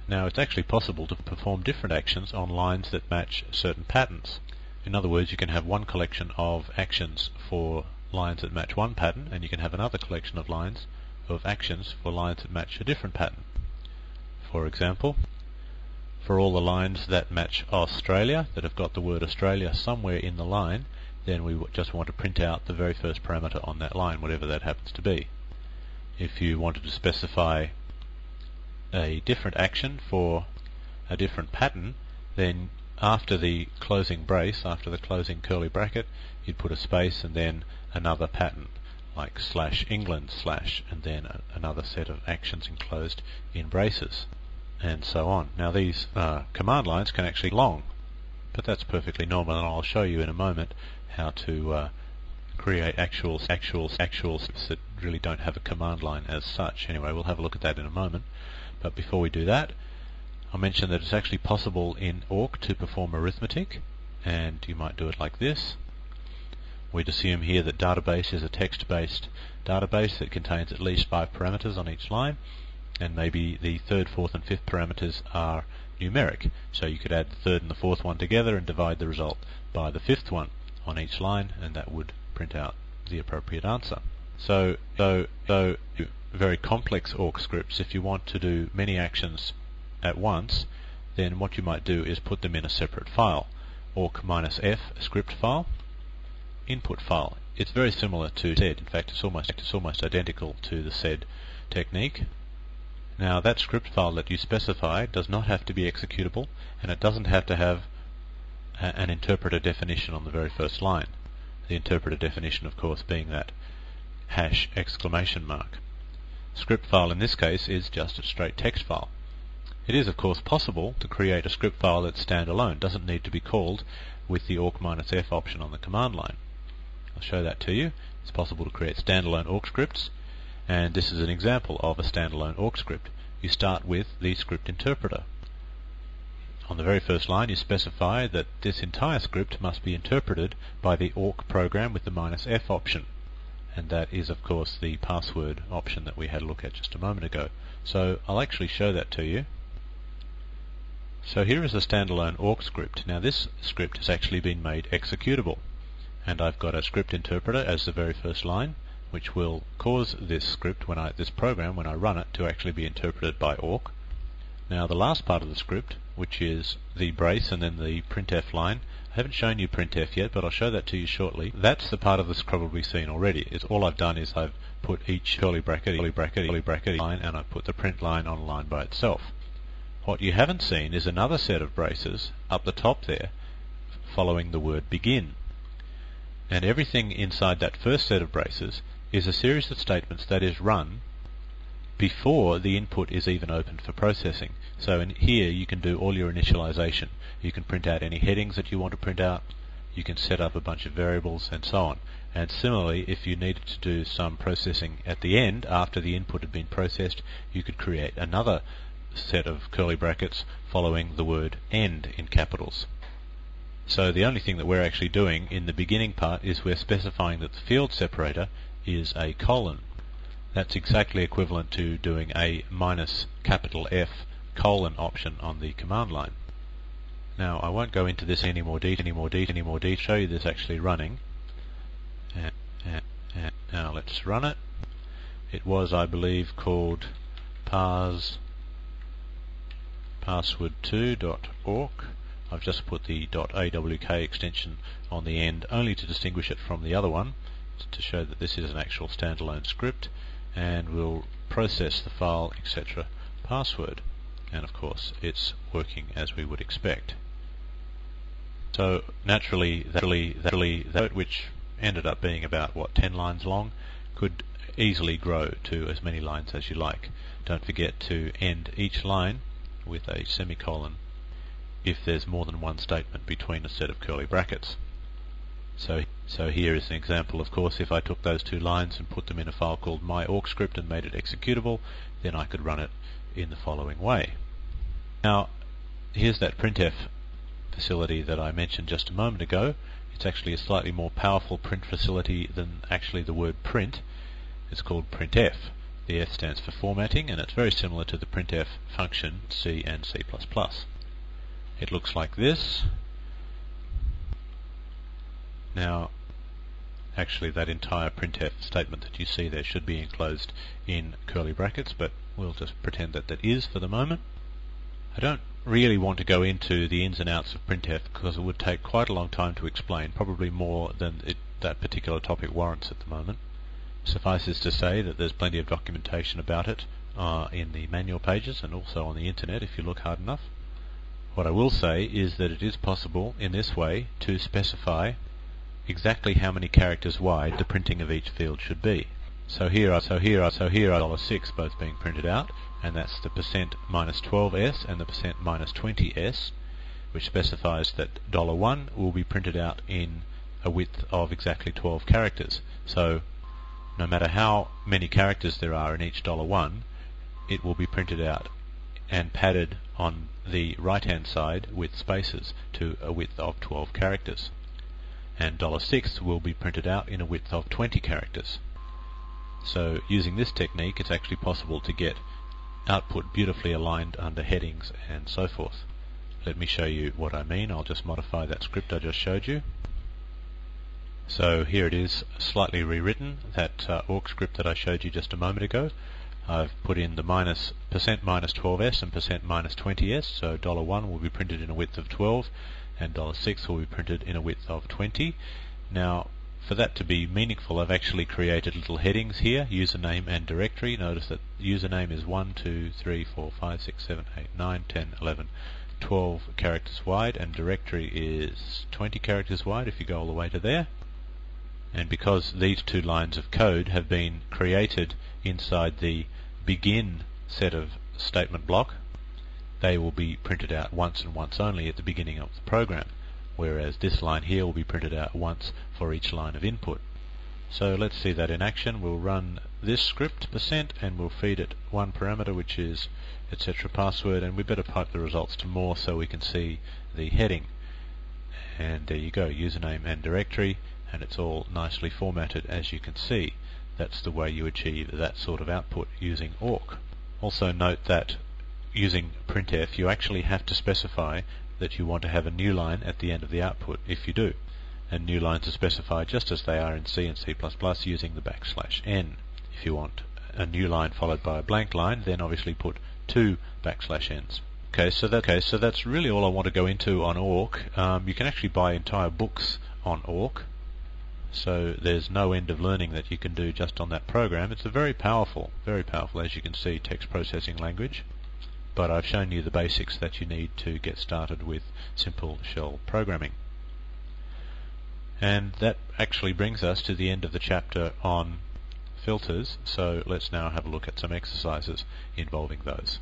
Now it's actually possible to perform different actions on lines that match certain patterns. In other words, you can have one collection of actions for lines that match one pattern, and you can have another collection of lines of actions for lines that match a different pattern. For example, for all the lines that match Australia, that have got the word Australia somewhere in the line, then we just want to print out the very first parameter on that line, whatever that happens to be. If you wanted to specify a different action for a different pattern, then after the closing brace, after the closing curly bracket, you'd put a space and then another pattern, like /England/ and then another set of actions enclosed in braces, and so on. Now these command lines can actually be long, but that's perfectly normal, and I'll show you in a moment how to create actual scripts that really don't have a command line as such. Anyway, we'll have a look at that in a moment. But before we do that, I'll mention that it's actually possible in awk to perform arithmetic, and you might do it like this. We'd assume here that database is a text-based database that contains at least 5 parameters on each line, and maybe the 3rd, 4th and 5th parameters are numeric. So you could add the 3rd and the 4th one together and divide the result by the 5th one on each line, and that would print out the appropriate answer. So very complex awk scripts, if you want to do many actions at once, then what you might do is put them in a separate file. awk-f script file, input file. It's very similar to sed. In fact, it's almost identical to the sed technique. Now that script file that you specify does not have to be executable, and it doesn't have to have an interpreter definition on the very first line. The interpreter definition, of course, being that #! Script file in this case is just a straight text file. It is, of course, possible to create a script file that's standalone. Doesn't need to be called with the awk-f option on the command line. I'll show that to you. It's possible to create standalone awk scripts, and this is an example of a standalone awk script. You start with the script interpreter. On the very first line, you specify that this entire script must be interpreted by the awk program with the -f option, and that is, of course, the password option that we had a look at just a moment ago. So I'll actually show that to you. So here is a standalone awk script. Now this script has actually been made executable, and I've got a script interpreter as the very first line, which will cause this program, when I run it, to actually be interpreted by awk. Now the last part of the script, which is the brace and then the printf line, I haven't shown you printf yet, but I'll show that to you shortly. That's the part of this probably seen already. All I've done is I've put each curly bracket line, and I've put the print line on a line by itself. What you haven't seen is another set of braces up the top there, following the word begin. And everything inside that first set of braces is a series of statements that is run before the input is even opened for processing. So in here you can do all your initialization. You can print out any headings that you want to print out, you can set up a bunch of variables, and so on. And similarly, if you needed to do some processing at the end, after the input had been processed, you could create another set of curly brackets following the word end in capitals. So the only thing that we're actually doing in the beginning part is we're specifying that the field separator is a colon. That's exactly equivalent to doing a -F colon option on the command line. Now I won't go into this any more detail, show you this actually running. And now let's run it. It was, I believe, called password2.awk. I've just put the .awk extension on the end only to distinguish it from the other one, to show that this is an actual standalone script, and we'll process the file, etc. password, and of course it's working as we would expect. So naturally that, which ended up being about 10 lines long, could easily grow to as many lines as you like. Don't forget to end each line with a semicolon if there's more than one statement between a set of curly brackets. So here is an example. Of course, if I took those 2 lines and put them in a file called myawkscript and made it executable, then I could run it in the following way. Now here's that printf facility that I mentioned just a moment ago. It's actually a slightly more powerful print facility than actually the word print. It's called printf. The F stands for formatting, and it's very similar to the printf function C and C++. It looks like this. Now, actually that entire printf statement that you see there should be enclosed in curly brackets, but we'll just pretend that that is for the moment. I don't really want to go into the ins and outs of printf because it would take quite a long time to explain, probably more than that particular topic warrants at the moment. Suffices to say that there's plenty of documentation about it in the manual pages and also on the internet if you look hard enough. What I will say is that it is possible in this way to specify exactly how many characters wide the printing of each field should be. So here are $6 both being printed out, and that's the %-12s and the %-20s, which specifies that $1 will be printed out in a width of exactly 12 characters. So no matter how many characters there are in each $1, it will be printed out and padded on the right hand side with spaces to a width of 12 characters. And $6 will be printed out in a width of 20 characters. So using this technique, it's actually possible to get output beautifully aligned under headings and so forth. Let me show you what I mean. I'll just modify that script I just showed you. So here it is, slightly rewritten, that awk script that I showed you just a moment ago. I've put in the %-12s and %-20s, so $1 will be printed in a width of 12 and $6 will be printed in a width of 20. Now, for that to be meaningful, I've actually created little headings here, username and directory. Notice that username is 1, 2, 3, 4, 5, 6, 7, 8, 9, 10, 11, 12 characters wide, and directory is 20 characters wide if you go all the way to there. And because these two lines of code have been created inside the begin set of statement block, they will be printed out once and once only at the beginning of the program, whereas this line here will be printed out once for each line of input. So let's see that in action. We'll run this script %, and we'll feed it one parameter, which is etc password, and we better pipe the results to more so we can see the heading. And there you go, username and directory, and it's all nicely formatted as you can see. That's the way you achieve that sort of output using awk. Also note that using printf you actually have to specify that you want to have a new line at the end of the output if you do. And new lines are specified just as they are in C and C++ using the \n. If you want a new line followed by a blank line, then obviously put 2 \n's. Okay, so that's really all I want to go into on awk. You can actually buy entire books on awk, so there's no end of learning that you can do just on that program. It's a very powerful, as you can see, text processing language. But I've shown you the basics that you need to get started with simple shell programming. And that actually brings us to the end of the chapter on filters, so let's now have a look at some exercises involving those.